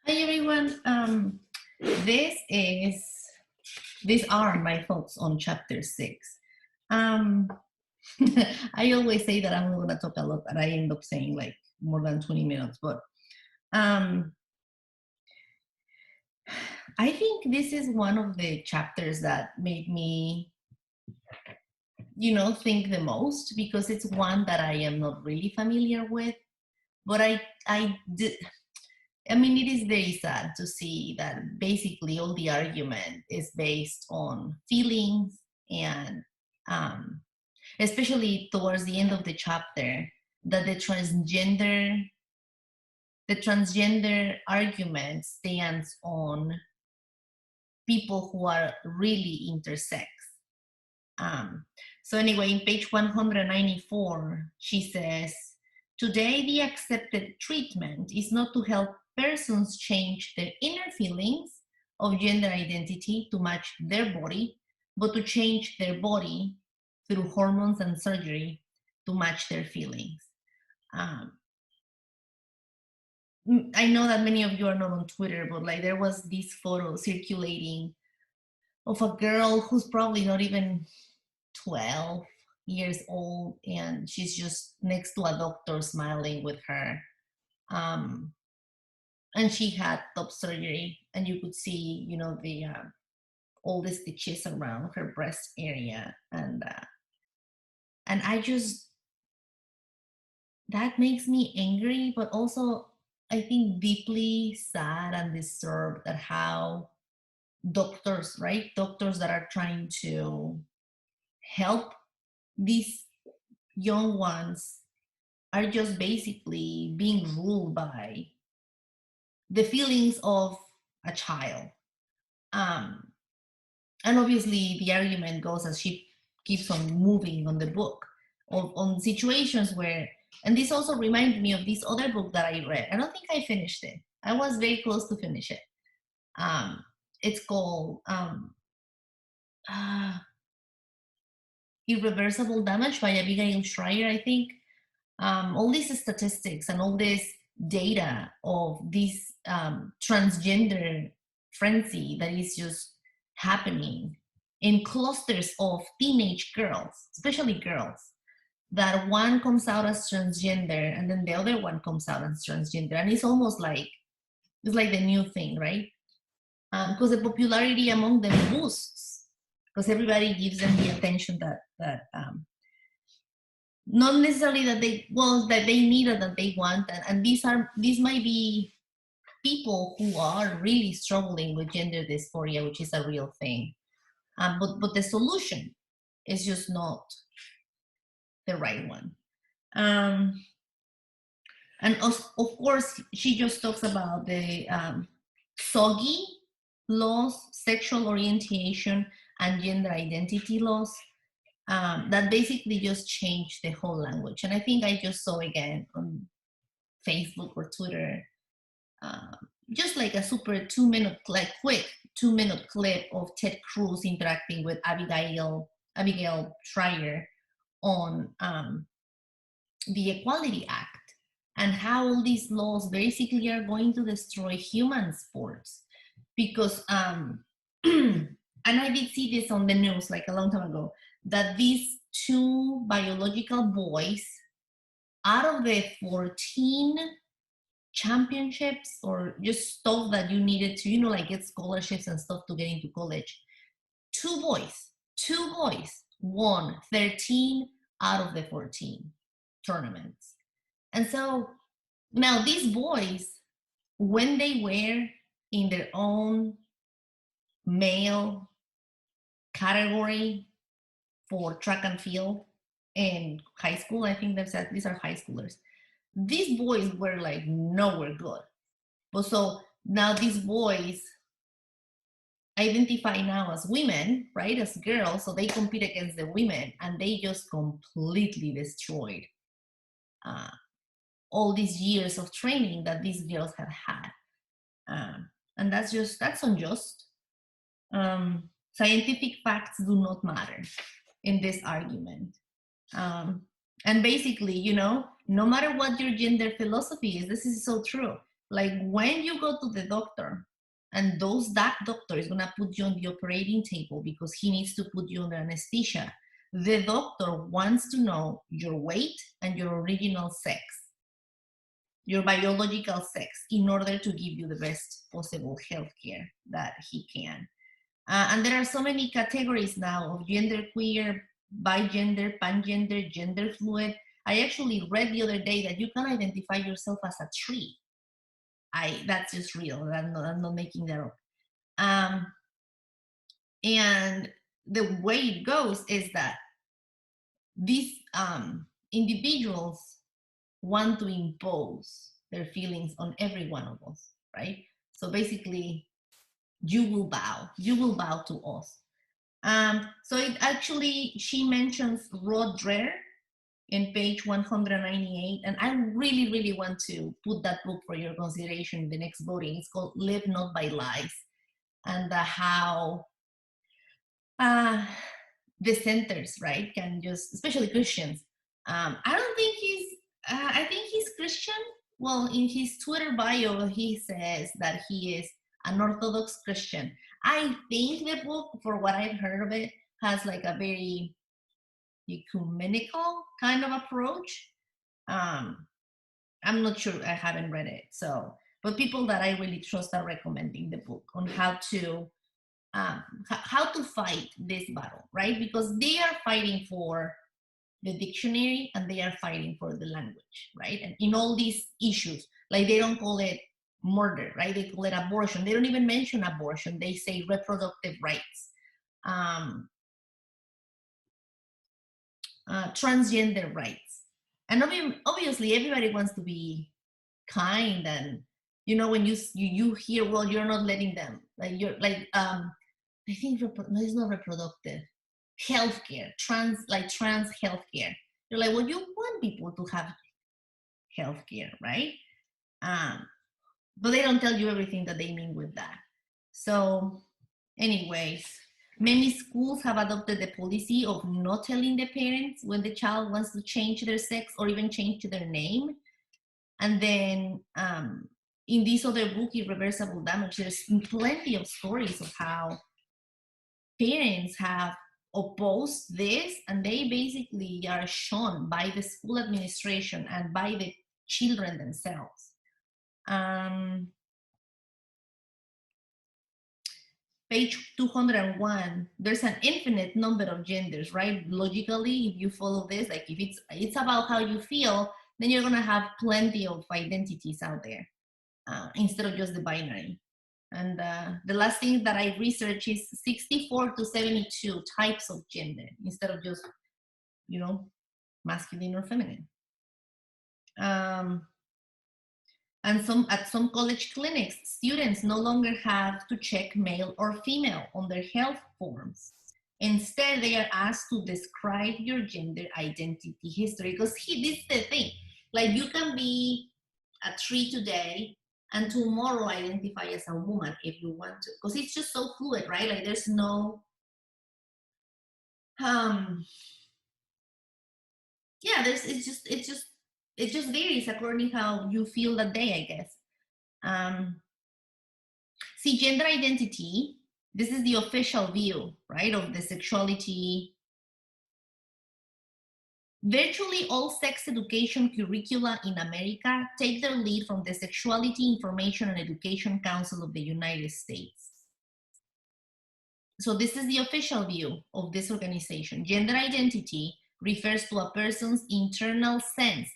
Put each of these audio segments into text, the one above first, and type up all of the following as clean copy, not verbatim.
Hi everyone. These are my thoughts on chapter 6. Um, I always say that I'm going to talk a lot, and I end up saying like more than 20 minutes. But um, I think this is one of the chapters that made me, think the most because it's one that I am not really familiar with. But I did. I mean, it is very sad to see that basically all the argument is based on feelings and especially towards the end of the chapter, that the transgender argument stands on people who are really intersex. Um, so anyway, in page 194, she says, today the accepted treatment is not to help persons change their inner feelings of gender identity to match their body, but to change their body through hormones and surgery to match their feelings. Um, I know that many of you are not on Twitter, but like there was this photo circulating of a girl who's probably not even 12 years old, and she's just next to a doctor smiling with her. Um, and she had top surgery, and you could see, the all the stitches around her breast area, and I just, that makes me angry, but also I think deeply sad and disturbed at how doctors, right? Doctors that are trying to help these young ones are just basically being ruled by the feelings of a child. Um, and obviously, the argument goes as she keeps on moving on the book on situations where, and this also reminds me of this other book that I read. I don't think I finished it. I was very close to finish it. It's called uh, Irreversible Damage by Abigail Schreier, I think. All these statistics and all this data of this transgender frenzy that is just happening in clusters of teenage girls, especially girls, that one comes out as transgender and then the other one comes out as transgender. And it's almost like, it's like the new thing, right? Because the popularity among them boosts because everybody gives them the attention that not necessarily that they need or that they want, and these might be people who are really struggling with gender dysphoria, which is a real thing, but the solution is just not the right one. And of course she just talks about the soggy laws, sexual orientation and gender identity laws, that basically just changed the whole language. And I think I just saw again on Facebook or Twitter, just like a super 2-minute, like quick 2-minute clip of Ted Cruz interacting with Abigail Schreier on the Equality Act and how all these laws basically are going to destroy human sports. Because, and I did see this on the news like a long time ago, that these two biological boys, out of the 14 championships or just stuff that you needed to, like get scholarships and stuff to get into college, two boys won 13 out of the 14 tournaments. And so now these boys, when they were in their own male category for track and field in high school, I think these are high schoolers, these boys were like nowhere good. But so now these boys identify now as women, right, as girls, so they compete against the women, and they just completely destroyed all these years of training that these girls had had. And that's unjust. Scientific facts do not matter in this argument. And basically, no matter what your gender philosophy is, this is so true. Like when you go to the doctor, and that doctor is gonna put you on the operating table because he needs to put you under anesthesia. The doctor wants to know your weight and your original sex, your biological sex, in order to give you the best possible health care that he can. And there are so many categories now of genderqueer, bigender, pangender, gender fluid. I actually read the other day that you can identify yourself as a tree. That's just real. I'm not making that up. And the way it goes is that these individuals want to impose their feelings on every one of us, right? So basically, you will bow to us. So it actually, she mentions Rod Dreher in page 198, and I really, really want to put that book for your consideration in the next voting. It's called Live Not by Lies, and how the centers, right, can just, especially Christians. I don't think I think he's Christian. Well, in his Twitter bio, he says that he is an Orthodox Christian. I think the book, for what I've heard of it, has like a very ecumenical kind of approach. I'm not sure, I haven't read it. So, but people that I really trust are recommending the book on how to fight this battle, right? Because they are fighting for the dictionary and they are fighting for the language, right? And in all these issues, like they don't call it murder, right? They call it abortion. They don't even mention abortion. They say reproductive rights, transgender rights. And obviously everybody wants to be kind, and when you hear, well, you're not letting them, like, you're like, I think it's not reproductive healthcare, trans healthcare. You're like, well, you want people to have healthcare, right? But they don't tell you everything that they mean with that. So, anyways, many schools have adopted the policy of not telling the parents when the child wants to change their sex or even change their name. And then in this other book, Irreversible Damage, there's plenty of stories of how parents have opposed this, and they basically are shown by the school administration and by the children themselves. Page 201, there's an infinite number of genders, right? Logically, if you follow this, like if it's about how you feel, then you're gonna have plenty of identities out there instead of just the binary. And the last thing that I researched is 64 to 72 types of gender instead of just, masculine or feminine. And at some college clinics, students no longer have to check male or female on their health forms. Instead, they are asked to describe your gender identity history. Because this is the thing. Like, you can be a tree today and tomorrow identify as a woman if you want to. Because it's just so fluid, right? Like, there's no... yeah, it just varies according how you feel that day, I guess. See, gender identity, this is the official view, right, of the sexuality. Virtually all sex education curricula in America take their lead from the Sexuality Information and Education Council of the United States. So this is the official view of this organization. Gender identity refers to a person's internal sense,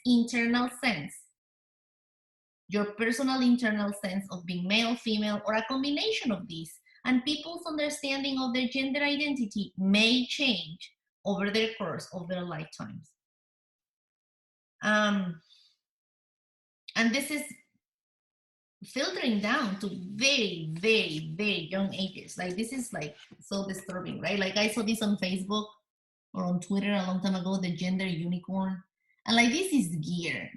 your personal internal sense of being male, female, or a combination of these. And people's understanding of their gender identity may change over the course of their lifetimes. And this is filtering down to very, very, very young ages. Like, this is like so disturbing, right? Like, I saw this on Facebook or on Twitter a long time ago, the gender unicorn. And like, this is geared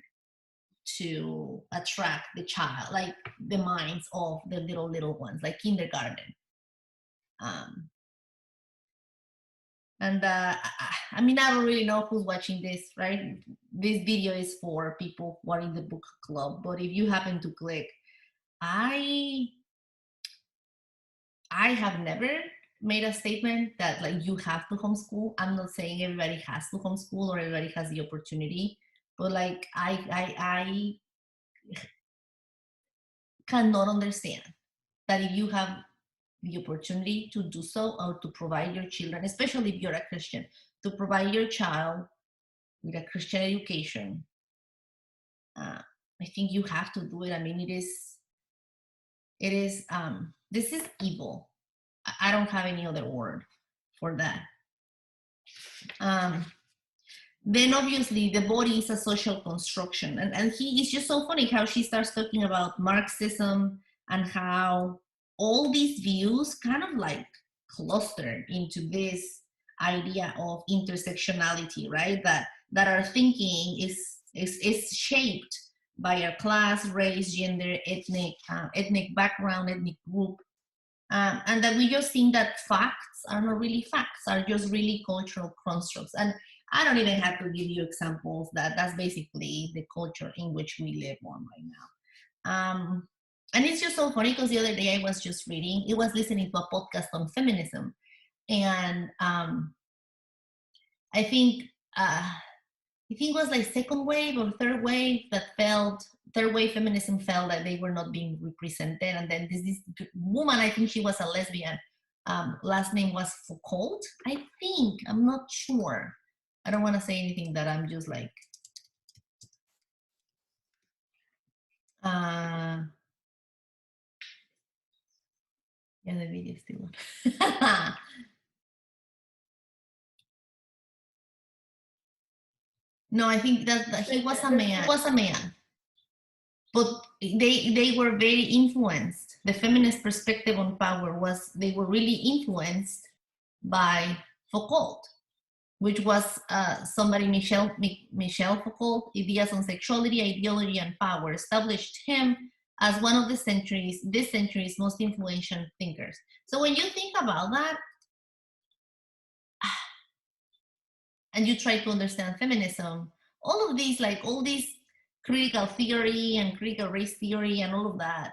to attract the child, like the minds of the little ones, like kindergarten. And I mean, I don't really know who's watching this, right? This video is for people who are in the book club, but if you happen to click, I have never made a statement that like you have to homeschool. I'm not saying everybody has to homeschool or everybody has the opportunity, but like I cannot understand that if you have the opportunity to do so or to provide your children, especially if you're a Christian, to provide your child with a Christian education, I think you have to do it. I mean, this is evil. I don't have any other word for that. Um, then obviously the body is a social construction, and it's just so funny how she starts talking about Marxism and how all these views kind of like cluster into this idea of intersectionality, right? That our thinking is shaped by our class, race, gender, ethnic background, ethnic group, and that we just think that facts are not really facts, are just really cultural constructs. And I don't even have to give you examples. That's basically the culture in which we live on right now. And it's just so funny because the other day I was just listening to a podcast on feminism, and I think it was like second wave or third wave third wave feminism felt that they were not being represented. And then this woman, I think she was a lesbian, last name was Foucault, I think. I'm not sure. I don't want to say anything that I'm just like, yeah, the video is still on. No, I think that he was a man. He was a man. But they were very influenced. The feminist perspective on power was, they were really influenced by Foucault, which was somebody, Michel Foucault, Ideas on Sexuality, Ideology, and Power, established him as one of this century's most influential thinkers. So when you think about that, and you try to understand feminism, all of these, like all these critical theory and critical race theory and all of that,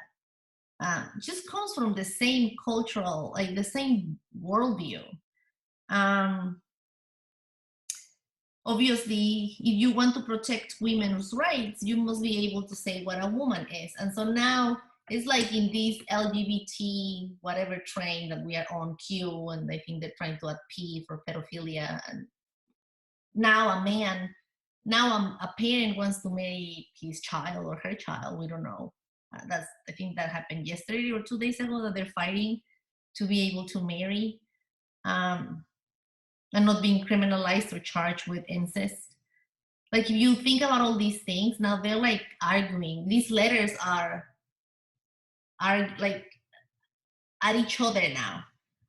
just comes from the same cultural, like the same worldview. Obviously, if you want to protect women's rights, you must be able to say what a woman is. And so now it's like in this LGBT whatever train that we are on Q, and I think they're trying to add P for pedophilia. And now a parent wants to marry his child or her child. We don't know. I think that happened yesterday or 2 days ago, that they're fighting to be able to marry. And not being criminalized or charged with incest. Like if you think about all these things, now they're like arguing. These letters are like at each other now,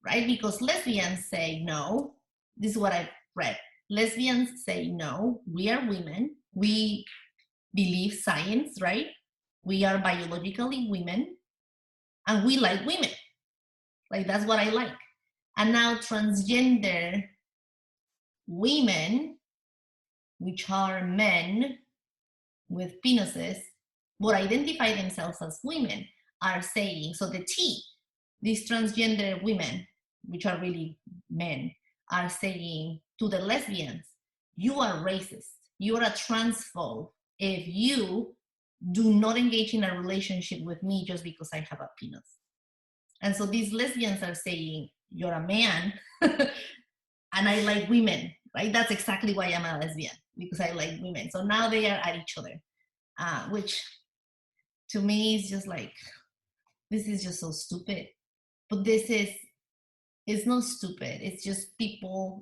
right? Because lesbians say no. This is what I've read. Lesbians say no, we are women. We believe science, right? We are biologically women, and we like women. Like that's what I like. And now transgender women, which are men with penises, but identify themselves as women, are saying, so the T, these transgender women, which are really men, are saying to the lesbians, you are racist, you are a transphobe if you do not engage in a relationship with me just because I have a penis. And so these lesbians are saying, you're a man and I like women, right? That's exactly why I'm a lesbian, because I like women. So now they are at each other, which to me is just like, this is just so stupid. But it's not stupid. It's just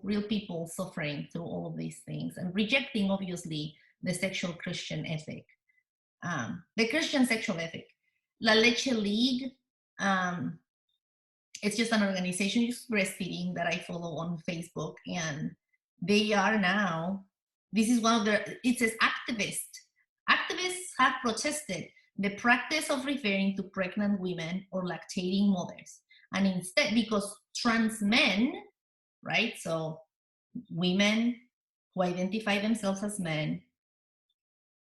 real people suffering through all of these things and rejecting, obviously, the sexual Christian ethic, the Christian sexual ethic. La Leche League, it's just an organization, just breastfeeding, that I follow on Facebook, and they are now, this is one of their, it says activists have protested the practice of referring to pregnant women or lactating mothers, and instead, because trans men, right, so women who identify themselves as men,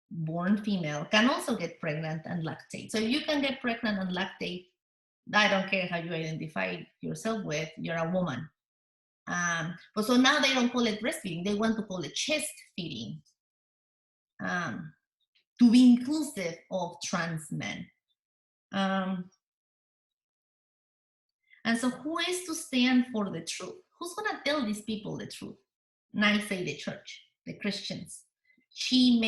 born female can also get pregnant and lactate. So you can get pregnant and lactate. I don't care how you identify yourself with, you're a woman. But so now they don't call it breastfeeding, they want to call it chest feeding, to be inclusive of trans men. And so who is to stand for the truth? Who's gonna tell these people the truth? And I say the church, the Christians. She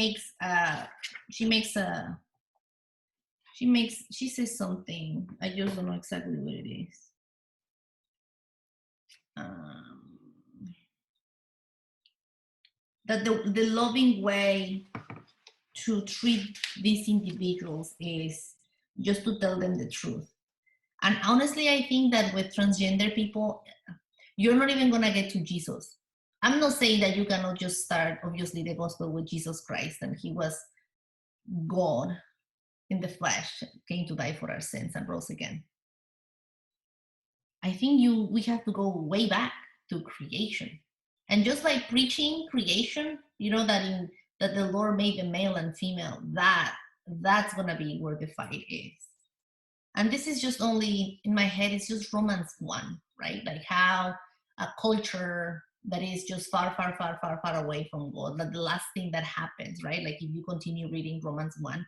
says something. I just don't know exactly what it is. That the loving way to treat these individuals is just to tell them the truth. And honestly, I think that with transgender people, you're not even gonna get to Jesus. I'm not saying that you cannot just start, obviously, the gospel with Jesus Christ, and he was God in the flesh, came to die for our sins and rose again. I think we have to go way back to creation. And just by preaching creation, you know, that the Lord made the male and female, that's gonna be where the fight is. And this is just only, in my head, it's just Romans 1, right? Like how a culture that is just far, far, far, far, far away from God, like the last thing that happens, right? Like if you continue reading Romans 1,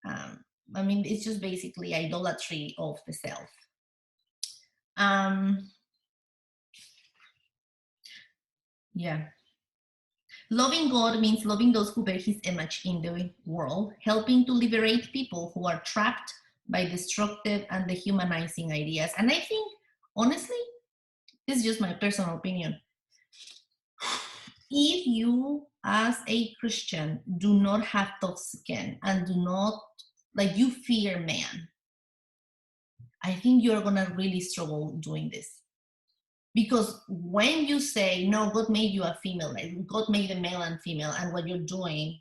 I mean, it's just basically idolatry of the self. Yeah. Loving God means loving those who bear his image in the world, helping to liberate people who are trapped by destructive and dehumanizing ideas. And I think, honestly, this is just my personal opinion. If you, as a Christian, do not have tough skin and do not, like, you fear man, I think you're gonna really struggle doing this. Because when you say, no, God made you a female, like God made a male and female, and what you're doing,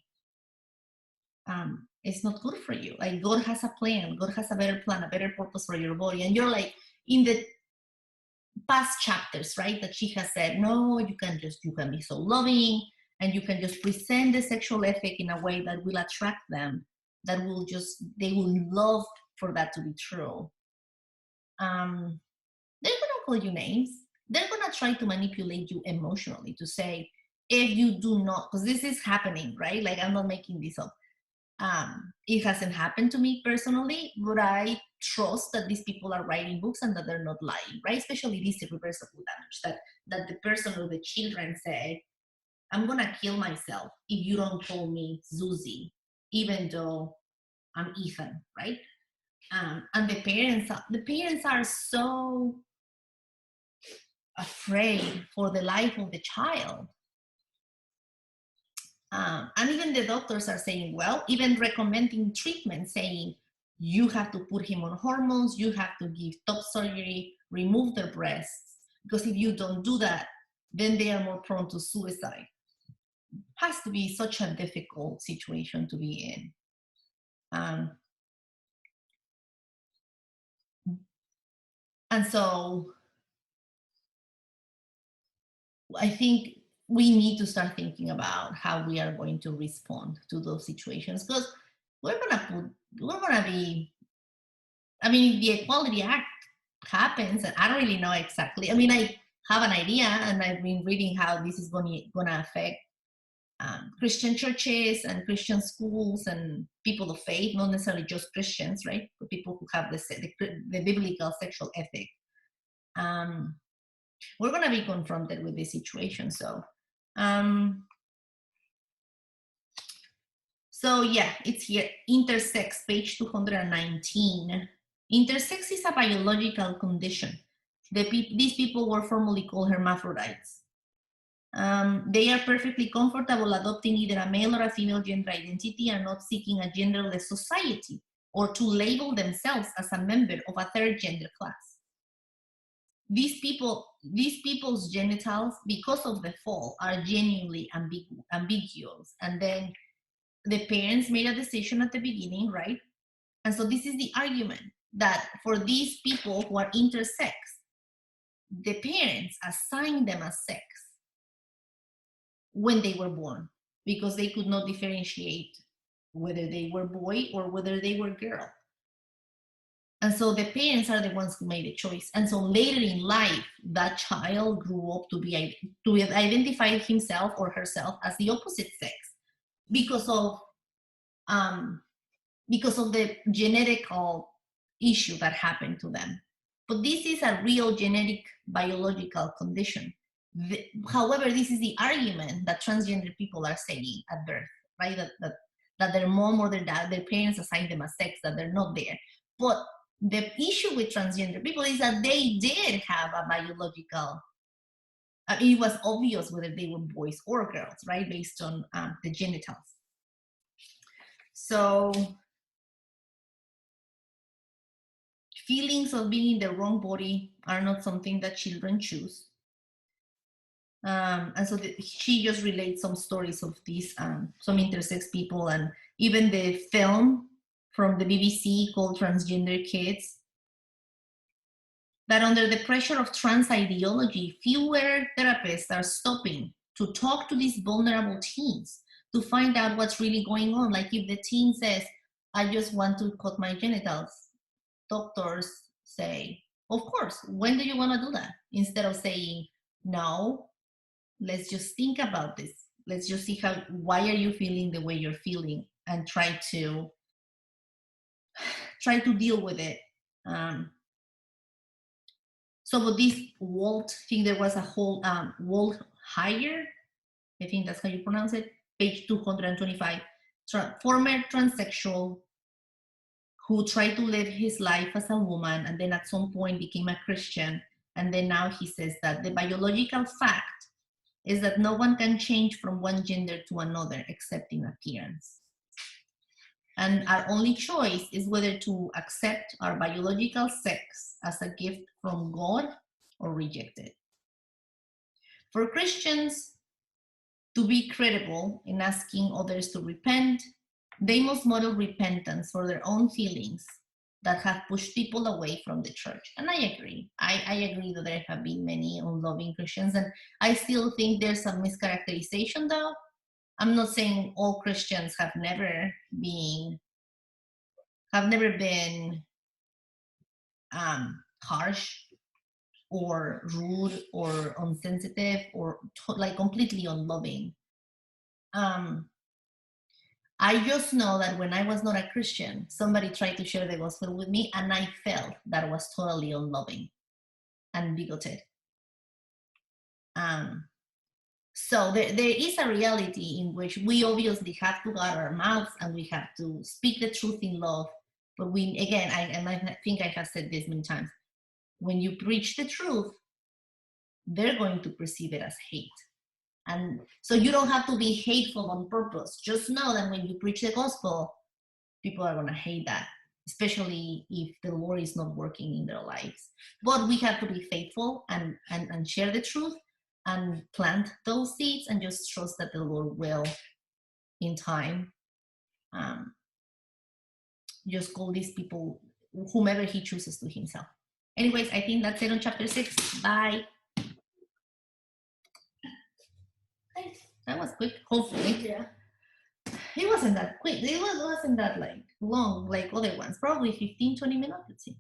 it's not good for you. Like God has a plan, God has a better plan, a better purpose for your body. And you're like, in the past chapters, right, that she has said, no, you can be so loving, and you can just present the sexual ethic in a way that will attract them, that will just, they will love for that to be true. They're gonna call you names. They're gonna try to manipulate you emotionally to say, if you do not, because this is happening, right? Like I'm not making this up. It hasn't happened to me personally, but I trust that these people are writing books and that they're not lying, right? Especially this irreversible damage, that the person or the children say, I'm gonna kill myself if you don't call me Zuzi, even though I'm Ethan, right? And the parents are so afraid for the life of the child. And even the doctors are saying, well, even recommending treatment, saying you have to put him on hormones, you have to give top surgery, remove their breasts, because if you don't do that, then they are more prone to suicide. Has to be such a difficult situation to be in. And so I think we need to start thinking about how we are going to respond to those situations, because we're gonna be, I mean, the Equality Act happens, and I don't really know exactly. I mean, I have an idea, and I've been reading how this is gonna affect Christian churches and Christian schools and people of faith, not necessarily just Christians, right? But people who have the biblical sexual ethic. We're gonna be confronted with this situation. So yeah, it's here, Intersex, page 219. Intersex is a biological condition. These people were formerly called hermaphrodites. They are perfectly comfortable adopting either a male or a female gender identity and not seeking a genderless society or to label themselves as a member of a third gender class. These people's genitals, because of the fall, are genuinely ambiguous. And then the parents made a decision at the beginning, right? And so this is the argument, that for these people who are intersex, the parents assigned them a sex when they were born. because they could not differentiate whether they were boy or whether they were girl. And so the parents are the ones who made the choice. And so later in life, that child grew up to identify himself or herself as the opposite sex because of the genetical issue that happened to them. But this is a real genetic biological condition. However, this is the argument that transgender people are saying at birth, right? That their mom or their dad, their parents assigned them a sex that they're not there. But the issue with transgender people is that they did have a biological, it was obvious whether they were boys or girls, right? Based on the genitals. So feelings of being in the wrong body are not something that children choose. And so she just relates some stories of these, some intersex people, and even the film from the BBC called Transgender Kids, that under the pressure of trans ideology, fewer therapists are stopping to talk to these vulnerable teens to find out what's really going on. Like if the teen says, I just want to cut my genitals, doctors say, of course, when do you want to do that? Instead of saying, no, let's just think about this. Let's just see why are you feeling the way you're feeling, and try to deal with it. So with this Walt thing, there was a whole Walt Heyer, I think that's how you pronounce it, page 225, former transsexual who tried to live his life as a woman and then at some point became a Christian. And then now he says that the biological fact is that no one can change from one gender to another except in appearance. And our only choice is whether to accept our biological sex as a gift from God or reject it. For Christians to be credible in asking others to repent, they must model repentance for their own feelings that have pushed people away from the church. And I agree. I agree that there have been many unloving Christians, and I still think there's some mischaracterization though. I'm not saying all Christians have never been harsh or rude or insensitive or like completely unloving. I just know that when I was not a Christian, somebody tried to share the gospel with me, and I felt that was totally unloving and bigoted. So there is a reality in which we obviously have to guard our mouths and we have to speak the truth in love. But we, again, I think I have said this many times, when you preach the truth, they're going to perceive it as hate. And so you don't have to be hateful on purpose. Just know that when you preach the gospel, people are going to hate that, especially if the Lord is not working in their lives. But we have to be faithful and share the truth and plant those seeds and just trust that the Lord will, in time, just call these people, whomever he chooses, to himself. Anyways, I think that's it on chapter 6. Bye. That was quick, hopefully. Yeah. It wasn't that quick. It wasn't that like long like other ones. Probably 15, 20 minutes, let's see.